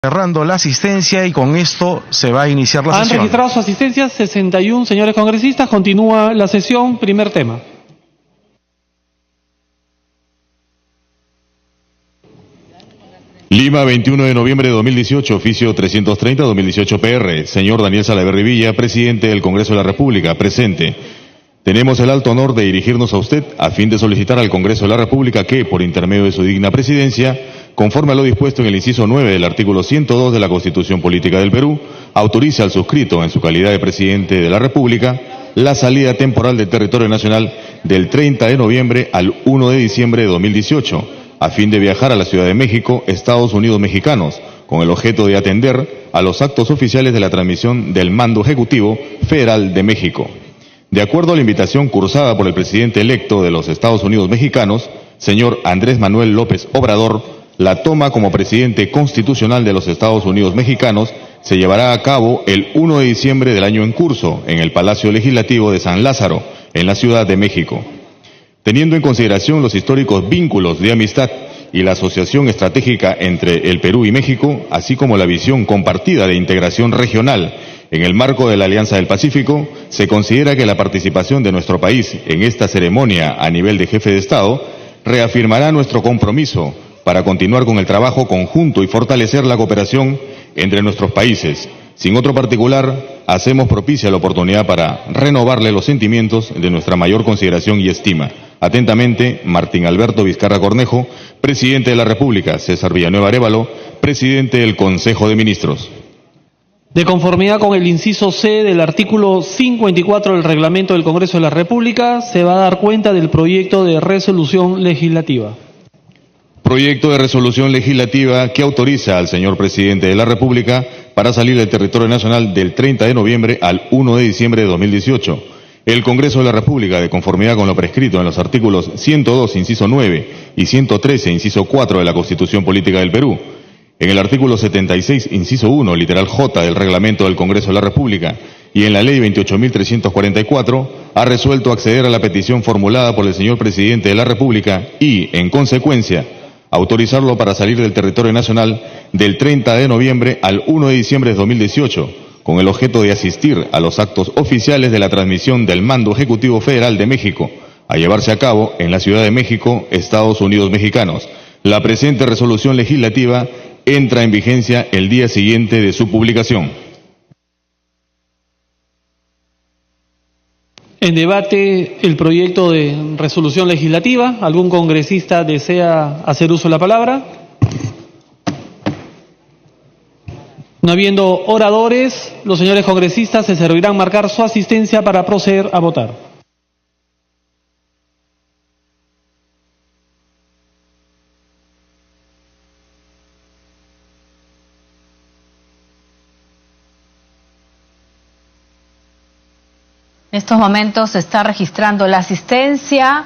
Cerrando la asistencia y con esto se va a iniciar la sesión. Han registrado su asistencia 61 señores congresistas. Continúa la sesión. Primer tema. Lima, 21 de noviembre de 2018, oficio 330-2018 PR. Señor Daniel Salaverry Villa, presidente del Congreso de la República, presente. Tenemos el alto honor de dirigirnos a usted a fin de solicitar al Congreso de la República que, por intermedio de su digna presidencia, conforme a lo dispuesto en el inciso 9 del artículo 102 de la Constitución Política del Perú, autorice al suscrito, en su calidad de presidente de la República, la salida temporal del territorio nacional del 30 de noviembre al 1 de diciembre de 2018, a fin de viajar a la Ciudad de México, Estados Unidos mexicanos, con el objeto de atender a los actos oficiales de la transmisión del Mando Ejecutivo Federal de México. De acuerdo a la invitación cursada por el presidente electo de los Estados Unidos mexicanos, señor Andrés Manuel López Obrador, la toma como presidente constitucional de los Estados Unidos mexicanos se llevará a cabo el 1 de diciembre del año en curso en el Palacio Legislativo de San Lázaro, en la Ciudad de México. Teniendo en consideración los históricos vínculos de amistad y la asociación estratégica entre el Perú y México, así como la visión compartida de integración regional en el marco de la Alianza del Pacífico, se considera que la participación de nuestro país en esta ceremonia a nivel de jefe de Estado reafirmará nuestro compromiso para continuar con el trabajo conjunto y fortalecer la cooperación entre nuestros países. Sin otro particular, hacemos propicia la oportunidad para renovarle los sentimientos de nuestra mayor consideración y estima. Atentamente, Martín Alberto Vizcarra Cornejo, presidente de la República. César Villanueva Arévalo, presidente del Consejo de Ministros. De conformidad con el inciso C del artículo 54 del Reglamento del Congreso de la República, se va a dar cuenta del proyecto de resolución legislativa. Proyecto de resolución legislativa que autoriza al señor presidente de la República para salir del territorio nacional del 30 de noviembre al 1 de diciembre de 2018. El Congreso de la República, de conformidad con lo prescrito en los artículos 102, inciso 9 y 113, inciso 4 de la Constitución Política del Perú, en el artículo 76, inciso 1, literal J del Reglamento del Congreso de la República y en la Ley 28.344, ha resuelto acceder a la petición formulada por el señor presidente de la República y, en consecuencia, autorizarlo para salir del territorio nacional del 30 de noviembre al 1 de diciembre de 2018, con el objeto de asistir a los actos oficiales de la transmisión del Mando Ejecutivo Federal de México, a llevarse a cabo en la Ciudad de México, Estados Unidos mexicanos. La presente resolución legislativa entra en vigencia el día siguiente de su publicación. En debate el proyecto de resolución legislativa. ¿Algún congresista desea hacer uso de la palabra? No habiendo oradores, los señores congresistas se servirán marcar su asistencia para proceder a votar. En estos momentos se está registrando la asistencia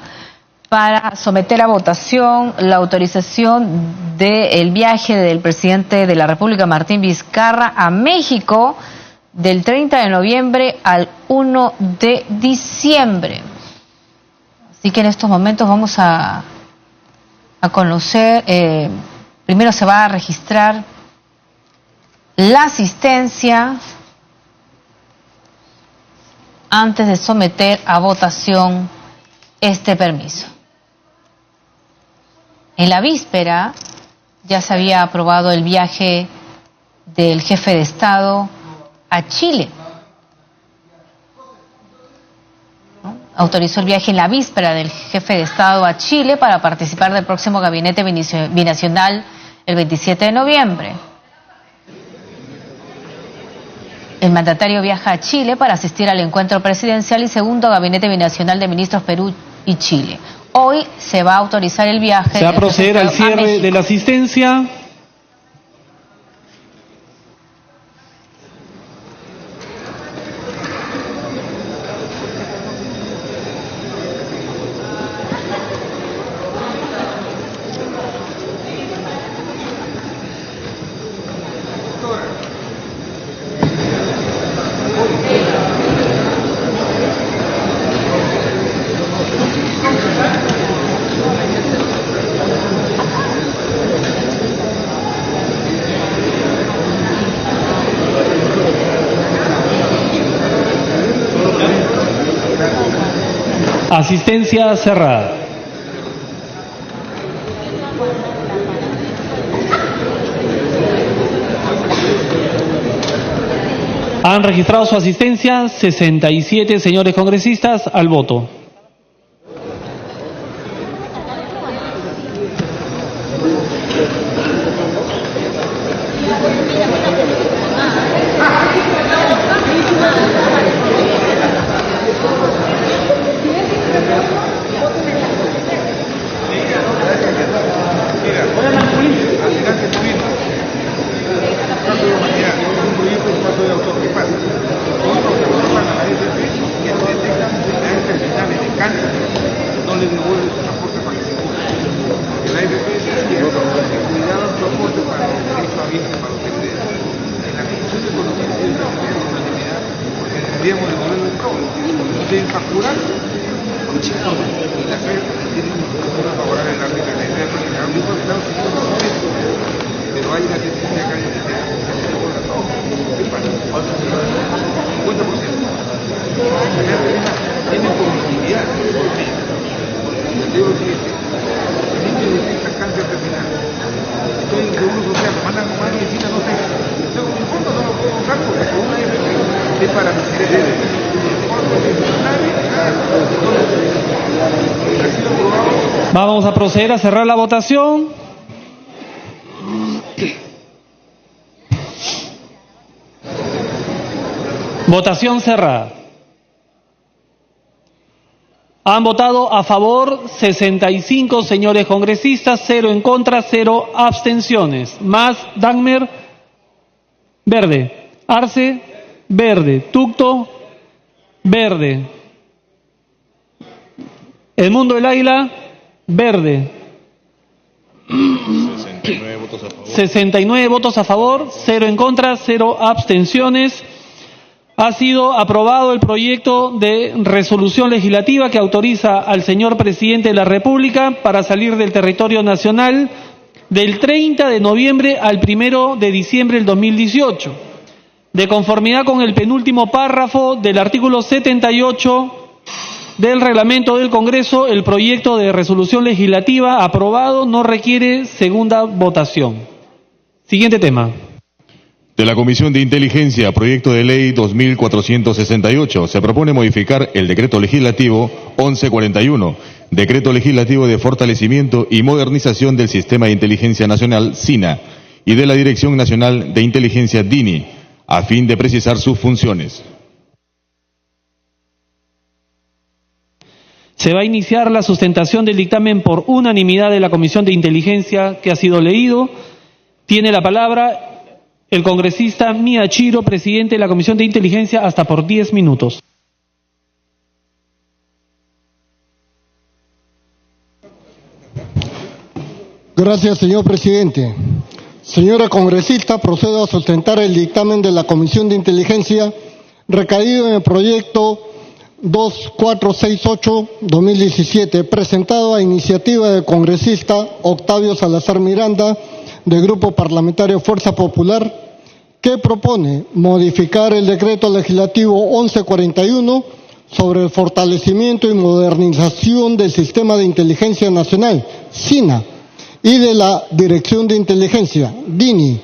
para someter a votación la autorización del viaje del presidente de la República, Martín Vizcarra, a México del 30 de noviembre al 1 de diciembre. Así que en estos momentos vamos a conocer, primero se va a registrar la asistencia antes de someter a votación este permiso. En la víspera ya se había aprobado el viaje del jefe de Estado a Chile. Autorizó el viaje en la víspera del jefe de Estado a Chile para participar del próximo gabinete binacional el 27 de noviembre. El mandatario viaja a Chile para asistir al encuentro presidencial y segundo gabinete binacional de ministros Perú y Chile. Hoy se va a autorizar el viaje. Se va a proceder al cierre de la asistencia. Asistencia cerrada. Han registrado su asistencia 67 señores congresistas al voto. Vamos a proceder a cerrar la votación. Votación cerrada. Han votado a favor 65 señores congresistas, 0 en contra, 0 abstenciones. Más Dagmer, verde. Arce, verde. Tucto, verde. Edmundo El Águila, verde. 69 votos a favor, 0 en contra, 0 abstenciones. Ha sido aprobado el proyecto de resolución legislativa que autoriza al señor presidente de la República para salir del territorio nacional del 30 de noviembre al 1 de diciembre del 2018. De conformidad con el penúltimo párrafo del artículo 78 del reglamento del Congreso, el proyecto de resolución legislativa aprobado no requiere segunda votación. Siguiente tema. De la Comisión de Inteligencia, proyecto de ley 2468, se propone modificar el decreto legislativo 1141, decreto legislativo de fortalecimiento y modernización del Sistema de Inteligencia Nacional, SINA, y de la Dirección Nacional de Inteligencia, DINI, a fin de precisar sus funciones. Se va a iniciar la sustentación del dictamen por unanimidad de la Comisión de Inteligencia que ha sido leído. Tiene la palabra el congresista Miyashiro, presidente de la Comisión de Inteligencia, hasta por 10 minutos. Gracias, señor presidente. Señora congresista, procedo a sustentar el dictamen de la Comisión de Inteligencia recaído en el proyecto 2468-2017, presentado a iniciativa del congresista Octavio Salazar Miranda, del Grupo Parlamentario Fuerza Popular, que propone modificar el decreto legislativo 1141 sobre el fortalecimiento y modernización del Sistema de Inteligencia Nacional, SINA, y de la Dirección de Inteligencia, DINI,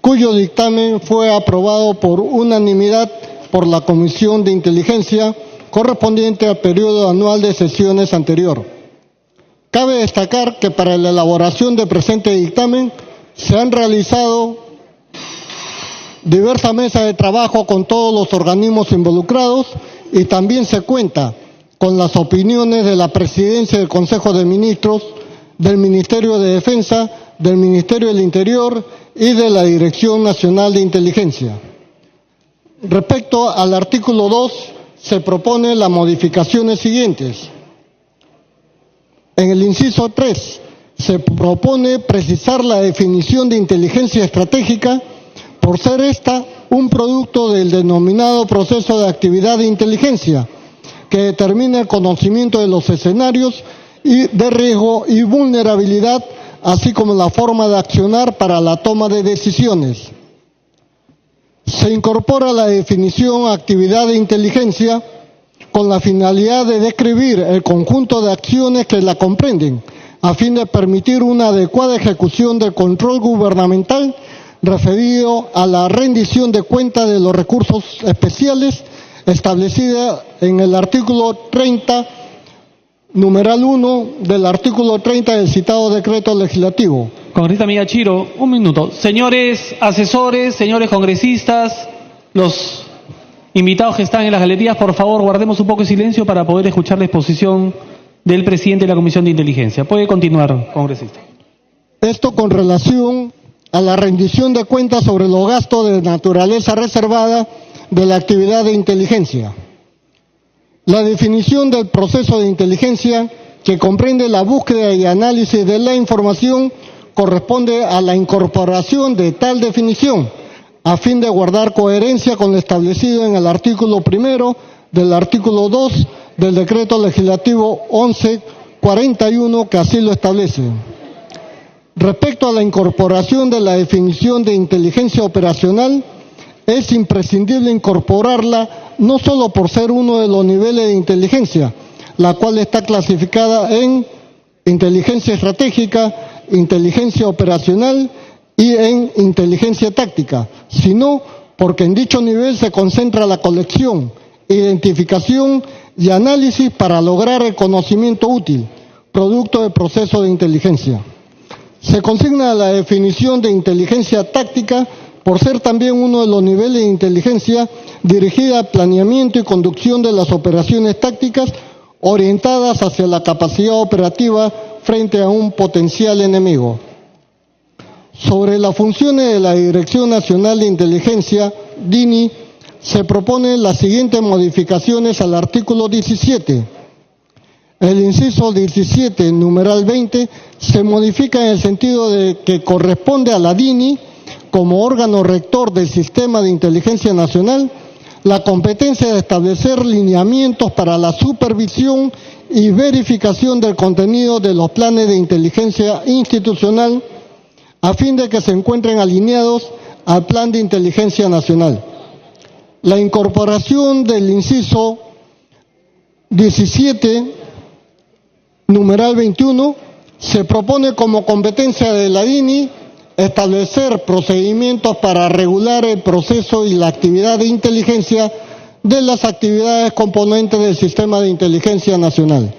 cuyo dictamen fue aprobado por unanimidad por la Comisión de Inteligencia correspondiente al periodo anual de sesiones anterior. Cabe destacar que para la elaboración del presente dictamen se han realizado diversas mesas de trabajo con todos los organismos involucrados y también se cuenta con las opiniones de la Presidencia del Consejo de Ministros, del Ministerio de Defensa, del Ministerio del Interior y de la Dirección Nacional de Inteligencia. Respecto al artículo 2, se propone las modificaciones siguientes. En el inciso 3, se propone precisar la definición de inteligencia estratégica por ser esta un producto del denominado proceso de actividad de inteligencia que determina el conocimiento de los escenarios de riesgo y vulnerabilidad, así como la forma de accionar para la toma de decisiones. Se incorpora la definición actividad de inteligencia con la finalidad de describir el conjunto de acciones que la comprenden, a fin de permitir una adecuada ejecución del control gubernamental referido a la rendición de cuentas de los recursos especiales establecida en el artículo 30, numeral 1 del artículo 30 del citado decreto legislativo. Congresista Miyachiro, un minuto. Señores asesores, señores congresistas, los invitados que están en las galerías, por favor, guardemos un poco de silencio para poder escuchar la exposición del presidente de la Comisión de Inteligencia. Puede continuar, congresista. Esto con relación a la rendición de cuentas sobre los gastos de naturaleza reservada de la actividad de inteligencia. La definición del proceso de inteligencia, que comprende la búsqueda y análisis de la información, corresponde a la incorporación de tal definición, a fin de guardar coherencia con lo establecido en el artículo 1 del artículo 2 del decreto legislativo 1141, que así lo establece. Respecto a la incorporación de la definición de inteligencia operacional, es imprescindible incorporarla no solo por ser uno de los niveles de inteligencia, la cual está clasificada en inteligencia estratégica, inteligencia operacional y en inteligencia táctica, sino porque en dicho nivel se concentra la colección, identificación y análisis para lograr el conocimiento útil, producto del proceso de inteligencia. Se consigna la definición de inteligencia táctica por ser también uno de los niveles de inteligencia dirigida al planeamiento y conducción de las operaciones tácticas orientadas hacia la capacidad operativa frente a un potencial enemigo. Sobre las funciones de la Dirección Nacional de Inteligencia, DINI, se proponen las siguientes modificaciones al artículo 17. El inciso 17, numeral 20, se modifica en el sentido de que corresponde a la DINI, como órgano rector del Sistema de Inteligencia Nacional, la competencia de establecer lineamientos para la supervisión y verificación del contenido de los planes de inteligencia institucional, a fin de que se encuentren alineados al Plan de Inteligencia Nacional. La incorporación del inciso 17, numeral 21, se propone como competencia de la DINI establecer procedimientos para regular el proceso y la actividad de inteligencia de las actividades componentes del Sistema de Inteligencia Nacional.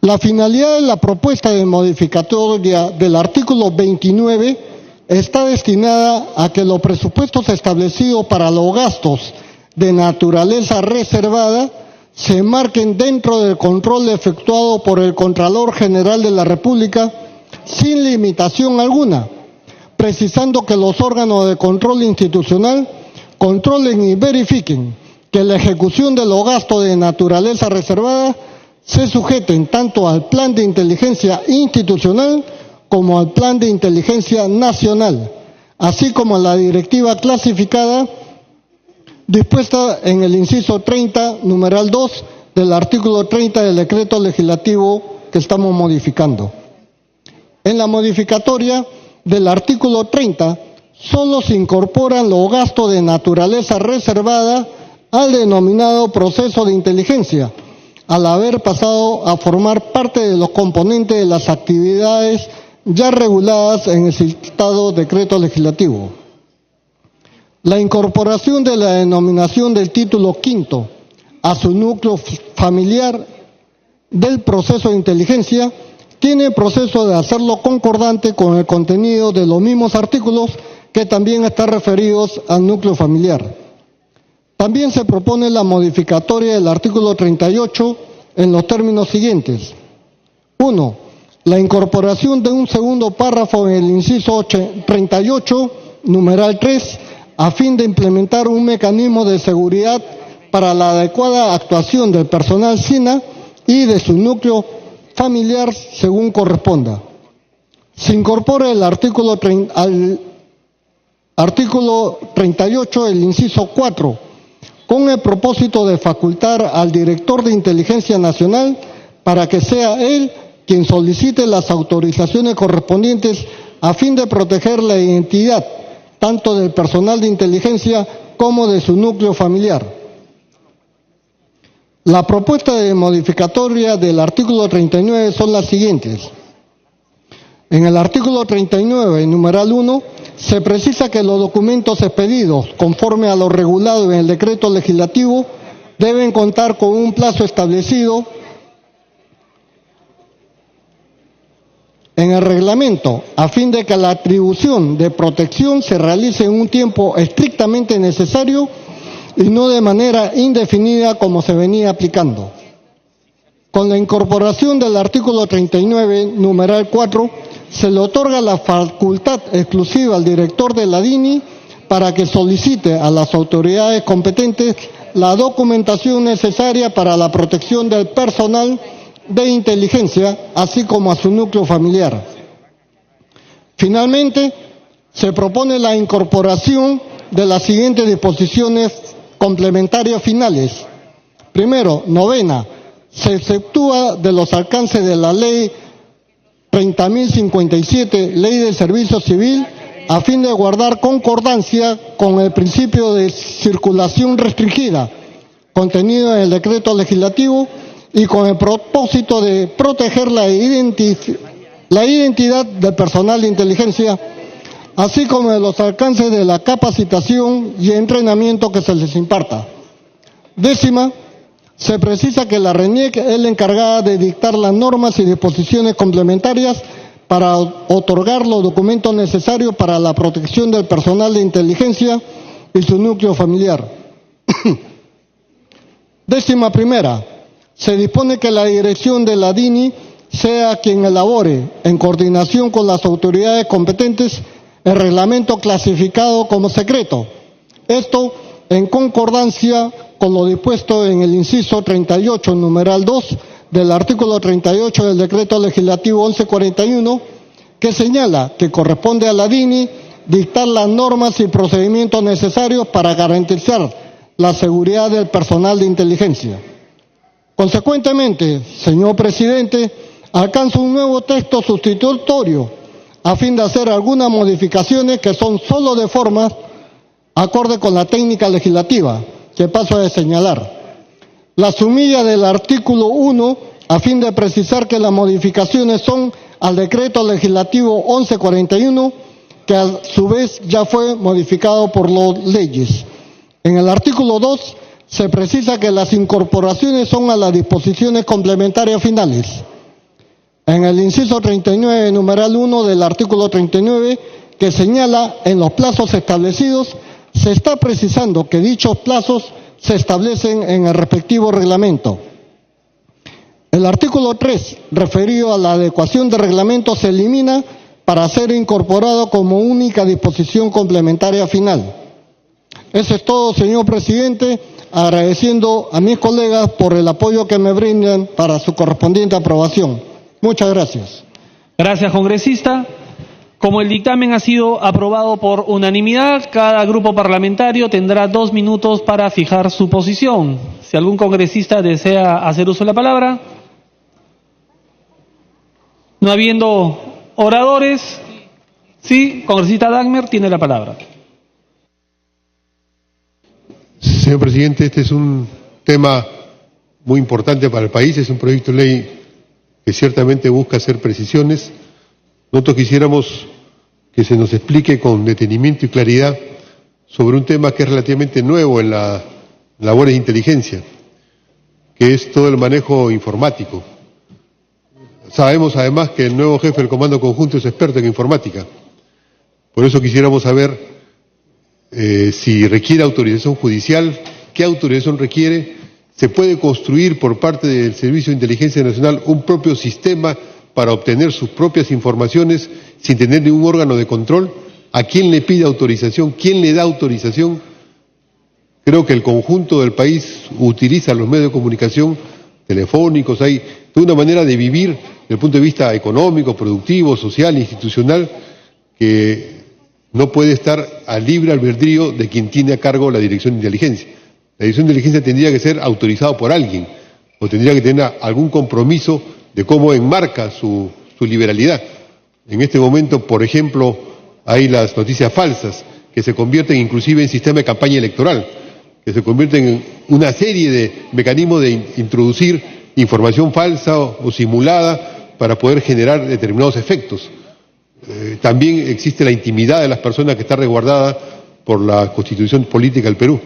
La finalidad de la propuesta de modificatoria del artículo 29 está destinada a que los presupuestos establecidos para los gastos de naturaleza reservada se enmarquen dentro del control efectuado por el Contralor General de la República sin limitación alguna, precisando que los órganos de control institucional controlen y verifiquen que la ejecución de los gastos de naturaleza reservada se sujeten tanto al Plan de Inteligencia Institucional como al Plan de Inteligencia Nacional, así como a la directiva clasificada dispuesta en el inciso 30, numeral 2 del artículo 30 del decreto legislativo que estamos modificando. En la modificatoria del artículo 30, solo se incorporan los gastos de naturaleza reservada al denominado proceso de inteligencia, al haber pasado a formar parte de los componentes de las actividades ya reguladas en el citado decreto legislativo. La incorporación de la denominación del título quinto a su núcleo familiar del proceso de inteligencia tiene el proceso de hacerlo concordante con el contenido de los mismos artículos que también están referidos al núcleo familiar. También se propone la modificatoria del artículo 38 en los términos siguientes. 1. La incorporación de un segundo párrafo en el inciso 38, numeral 3, a fin de implementar un mecanismo de seguridad para la adecuada actuación del personal SINA y de su núcleo familiar según corresponda. Se incorpora al artículo 38, el inciso 4, con el propósito de facultar al director de Inteligencia Nacional para que sea él quien solicite las autorizaciones correspondientes a fin de proteger la identidad tanto del personal de inteligencia como de su núcleo familiar. La propuesta de modificatoria del artículo 39 son las siguientes. En el artículo 39, numeral 1, se precisa que los documentos expedidos, conforme a lo regulado en el decreto legislativo, deben contar con un plazo establecido en el reglamento, a fin de que la atribución de protección se realice en un tiempo estrictamente necesario y no de manera indefinida como se venía aplicando. Con la incorporación del artículo 39, numeral 4, se le otorga la facultad exclusiva al director de la DINI para que solicite a las autoridades competentes la documentación necesaria para la protección del personal de inteligencia, así como a su núcleo familiar. Finalmente, se propone la incorporación de las siguientes disposiciones complementarias finales. Primero, novena, se exceptúa de los alcances de la Ley 30.057, Ley del Servicio Civil, a fin de guardar concordancia con el principio de circulación restringida, contenido en el decreto legislativo, y con el propósito de proteger la identidad del personal de inteligencia, así como de los alcances de la capacitación y entrenamiento que se les imparta. Décima, se precisa que la RENIEC es la encargada de dictar las normas y disposiciones complementarias para otorgar los documentos necesarios para la protección del personal de inteligencia y su núcleo familiar. Décima primera, se dispone que la dirección de la DINI sea quien elabore, en coordinación con las autoridades competentes, el reglamento clasificado como secreto. Esto en concordancia con lo dispuesto en el inciso 38, numeral 2, del artículo 38 del decreto legislativo 1141, que señala que corresponde a la DINI dictar las normas y procedimientos necesarios para garantizar la seguridad del personal de inteligencia. Consecuentemente, señor presidente, alcanzo un nuevo texto sustitutorio a fin de hacer algunas modificaciones que son solo de forma, acorde con la técnica legislativa, que paso a señalar. La sumilla del artículo 1, a fin de precisar que las modificaciones son al decreto legislativo 1141, que a su vez ya fue modificado por las leyes. En el artículo 2, se precisa que las incorporaciones son a las disposiciones complementarias finales. En el inciso 39, numeral 1 del artículo 39, que señala en los plazos establecidos, se está precisando que dichos plazos se establecen en el respectivo reglamento. El artículo 3, referido a la adecuación de reglamento, se elimina para ser incorporado como única disposición complementaria final. Eso es todo, señor presidente, agradeciendo a mis colegas por el apoyo que me brindan para su correspondiente aprobación. Muchas gracias. Gracias, congresista. Como el dictamen ha sido aprobado por unanimidad, cada grupo parlamentario tendrá 2 minutos para fijar su posición. Si algún congresista desea hacer uso de la palabra. No habiendo oradores, sí, congresista Dagmer tiene la palabra. Señor presidente, este es un tema muy importante para el país, es un proyecto de ley que ciertamente busca hacer precisiones. Nosotros quisiéramos que se nos explique con detenimiento y claridad sobre un tema que es relativamente nuevo en la labor de inteligencia, que es todo el manejo informático. Sabemos además que el nuevo jefe del Comando Conjunto es experto en informática. Por eso quisiéramos saber si requiere autorización judicial, qué autorización requiere, se puede construir por parte del Servicio de Inteligencia Nacional un propio sistema para obtener sus propias informaciones sin tener ningún órgano de control. ¿A quién le pide autorización? ¿Quién le da autorización? Creo que el conjunto del país utiliza los medios de comunicación telefónicos, hay toda una manera de vivir desde el punto de vista económico, productivo, social, institucional, que no puede estar a libre albedrío de quien tiene a cargo la Dirección de Inteligencia. La Dirección de Inteligencia tendría que ser autorizada por alguien, o tendría que tener algún compromiso de cómo enmarca su liberalidad. En este momento, por ejemplo, hay las noticias falsas, que se convierten inclusive en sistema de campaña electoral, que se convierten una serie de mecanismos de introducir información falsa o simulada para poder generar determinados efectos. También existe la intimidad de las personas que está resguardada por la Constitución Política del Perú.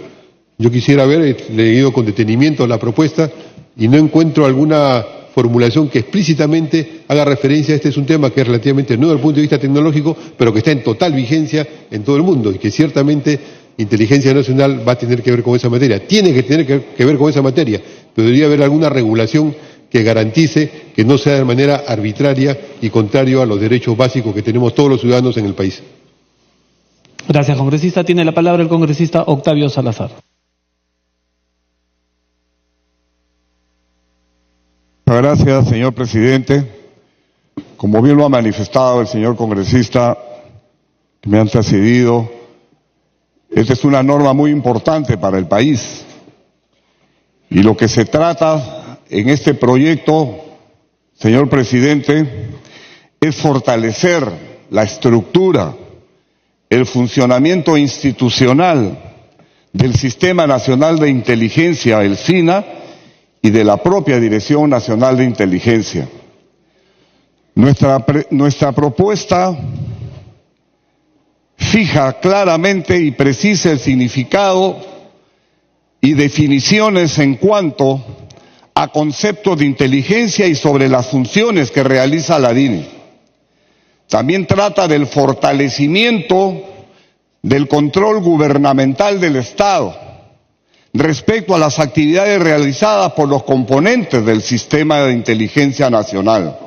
Yo quisiera haber leído con detenimiento la propuesta y no encuentro alguna formulación que explícitamente haga referencia a este. Es un tema que es relativamente nuevo desde el punto de vista tecnológico, pero que está en total vigencia en todo el mundo y que ciertamente Inteligencia Nacional va a tener que ver con esa materia. Tiene que tener que ver con esa materia, pero debería haber alguna regulación que garantice que no sea de manera arbitraria y contrario a los derechos básicos que tenemos todos los ciudadanos en el país. Gracias, congresista. Tiene la palabra el congresista Octavio Salazar. Gracias, señor presidente. Como bien lo ha manifestado el señor congresista que me ha antecedido, esta es una norma muy importante para el país. Y lo que se trata en este proyecto, señor presidente, es fortalecer la estructura, el funcionamiento institucional del Sistema Nacional de Inteligencia, el SINA, y de la propia Dirección Nacional de Inteligencia. Nuestra propuesta fija claramente y precisa el significado y definiciones en cuanto a conceptos de inteligencia y sobre las funciones que realiza la DINI. También trata del fortalecimiento del control gubernamental del Estado respecto a las actividades realizadas por los componentes del Sistema de Inteligencia Nacional,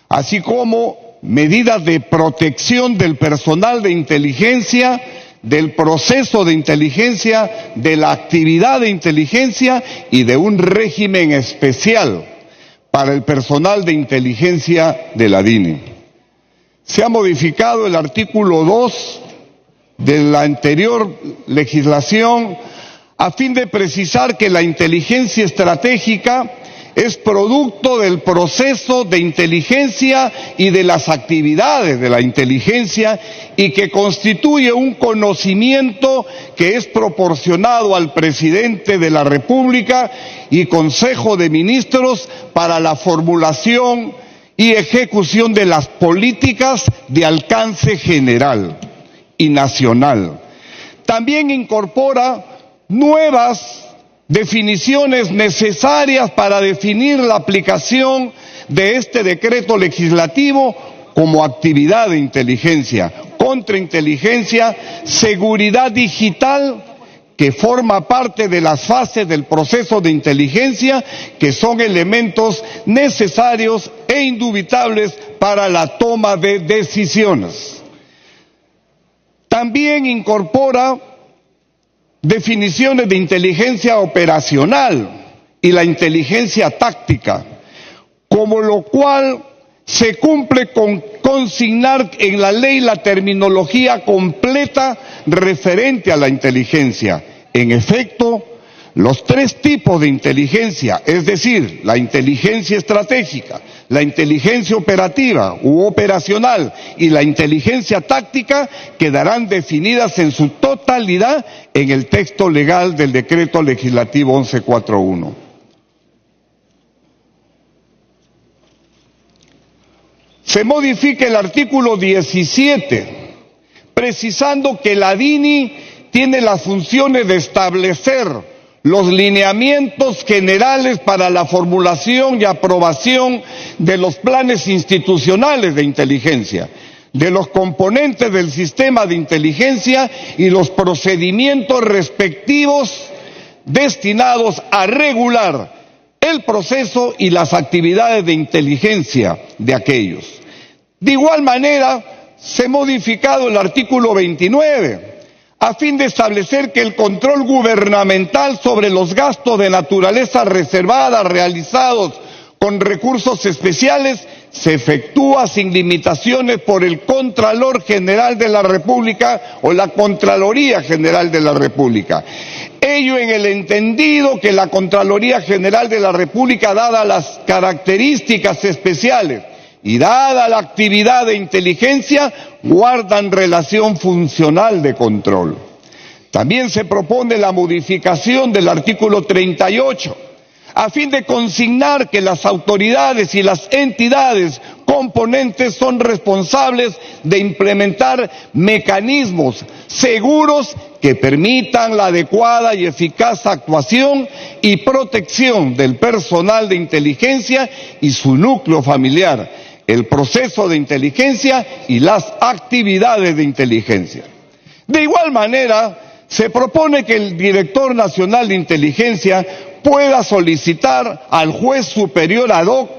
así como medidas de protección del personal de inteligencia, del proceso de inteligencia, de la actividad de inteligencia y de un régimen especial para el personal de inteligencia de la DINI. Se ha modificado el artículo 2 de la anterior legislación a fin de precisar que la inteligencia estratégica es producto del proceso de inteligencia y de las actividades de la inteligencia y que constituye un conocimiento que es proporcionado al presidente de la República y Consejo de Ministros para la formulación y ejecución de las políticas de alcance general y nacional. También incorpora nuevas definiciones necesarias para definir la aplicación de este decreto legislativo como actividad de inteligencia, contrainteligencia, seguridad digital, que forma parte de las fases del proceso de inteligencia, que son elementos necesarios e indubitables para la toma de decisiones. También incorpora definiciones de inteligencia operacional y la inteligencia táctica, como lo cual se cumple con consignar en la ley la terminología completa referente a la inteligencia. En efecto, los tres tipos de inteligencia, es decir, la inteligencia estratégica, la inteligencia operativa u operacional y la inteligencia táctica, quedarán definidas en su totalidad en el texto legal del decreto legislativo 1141. Se modifica el artículo 17, precisando que la DINI tiene las funciones de establecer los lineamientos generales para la formulación y aprobación de los planes institucionales de inteligencia, de los componentes del sistema de inteligencia y los procedimientos respectivos destinados a regular el proceso y las actividades de inteligencia de aquellos. De igual manera, se ha modificado el artículo 29, a fin de establecer que el control gubernamental sobre los gastos de naturaleza reservada realizados con recursos especiales se efectúa sin limitaciones por el Contralor General de la República o la Contraloría General de la República. Ello en el entendido que la Contraloría General de la República, dadas las características especiales y dada la actividad de inteligencia, guardan relación funcional de control. También se propone la modificación del artículo 38, a fin de consignar que las autoridades y las entidades componentes son responsables de implementar mecanismos seguros que permitan la adecuada y eficaz actuación y protección del personal de inteligencia y su núcleo familiar, el proceso de inteligencia y las actividades de inteligencia. De igual manera, se propone que el Director Nacional de Inteligencia pueda solicitar al juez superior ad hoc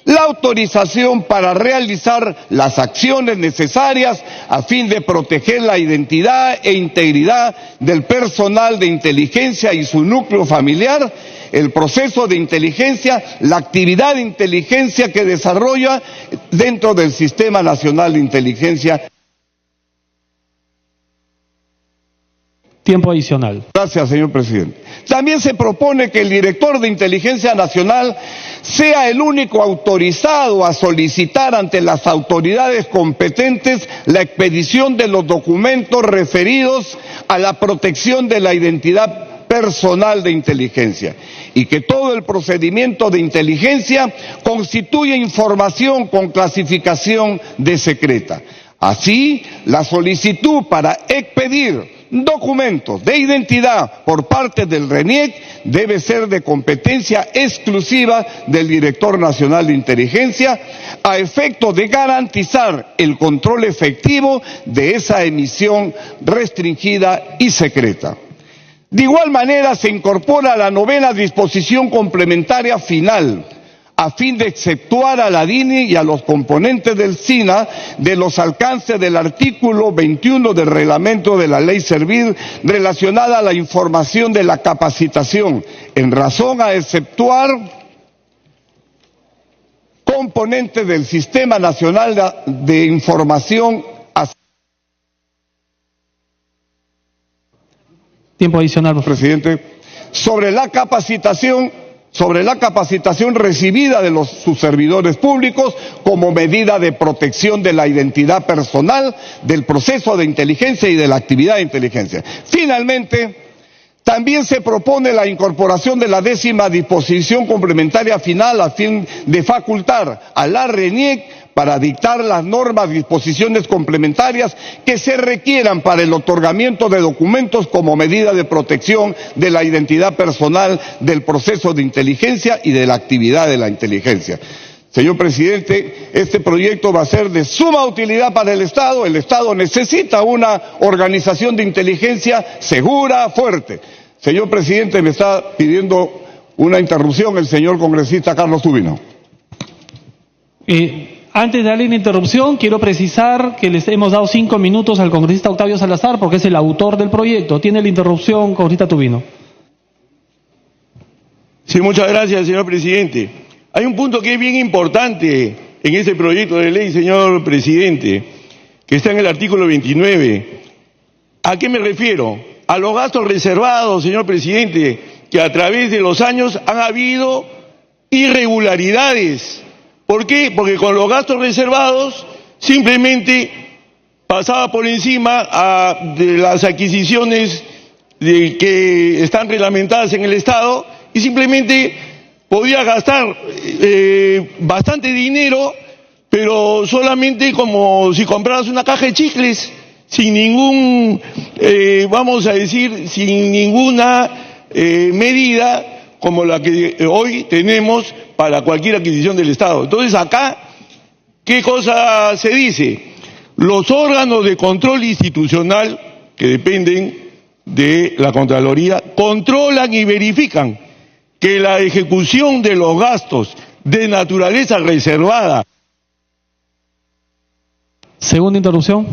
la autorización para realizar las acciones necesarias a fin de proteger la identidad e integridad del personal de inteligencia y su núcleo familiar, el proceso de inteligencia, la actividad de inteligencia que desarrolla dentro del Sistema Nacional de Inteligencia. Tiempo adicional. Gracias, señor presidente. También se propone que el director de Inteligencia Nacional sea el único autorizado a solicitar ante las autoridades competentes la expedición de los documentos referidos a la protección de la identidad personal de inteligencia y que todo el procedimiento de inteligencia constituye información con clasificación de secreta. Así, la solicitud para expedir documentos de identidad por parte del RENIEC debe ser de competencia exclusiva del Director Nacional de Inteligencia a efecto de garantizar el control efectivo de esa emisión restringida y secreta. De igual manera se incorpora la 9ª disposición complementaria final a fin de exceptuar a la DINI y a los componentes del SINA de los alcances del artículo 21 del reglamento de la Ley Servir relacionada a la información de la capacitación, en razón a exceptuar componentes del Sistema Nacional de Información. Tiempo adicional, Presidente, sobre la capacitación recibida de sus servidores públicos como medida de protección de la identidad personal, del proceso de inteligencia y de la actividad de inteligencia. Finalmente, también se propone la incorporación de la 10ª disposición complementaria final a fin de facultar a la RENIEC para dictar las normas, disposiciones complementarias que se requieran para el otorgamiento de documentos como medida de protección de la identidad personal, del proceso de inteligencia y de la actividad de la inteligencia. Señor presidente, este proyecto va a ser de suma utilidad para el Estado. El Estado necesita una organización de inteligencia segura, fuerte. Señor presidente, me está pidiendo una interrupción el señor congresista Carlos Tubino. Antes de darle una interrupción, quiero precisar que les hemos dado 5 minutos al congresista Octavio Salazar porque es el autor del proyecto. Tiene la interrupción, congresista Tubino. Sí, muchas gracias, señor presidente. Hay un punto que es bien importante en este proyecto de ley, señor presidente, que está en el artículo 29. ¿A qué me refiero? A los gastos reservados, señor presidente, que a través de los años han habido irregularidades. ¿Por qué? Porque con los gastos reservados simplemente pasaba por encima de las adquisiciones que están reglamentadas en el Estado y simplemente podía gastar bastante dinero, pero solamente como si compraras una caja de chicles, sin ningún, vamos a decir, sin ninguna medida como la que hoy tenemos para cualquier adquisición del Estado. Entonces acá, ¿qué cosa se dice? Los órganos de control institucional, que dependen de la Contraloría, controlan y verifican que la ejecución de los gastos de naturaleza reservada. Segunda interrupción.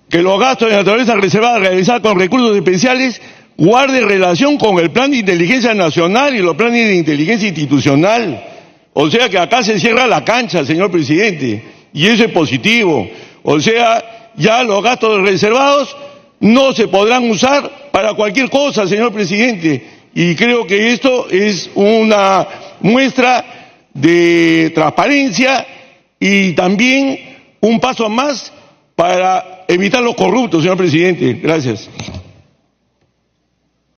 Que los gastos de naturaleza reservada realizados con recursos especiales guarden relación con el Plan de Inteligencia Nacional y los planes de inteligencia institucional. O sea que acá se cierra la cancha, señor presidente, y eso es positivo. O sea, ya los gastos reservados no se podrán usar para cualquier cosa, señor presidente. Y creo que esto es una muestra de transparencia y también un paso más para evitar los corruptos, señor presidente. Gracias.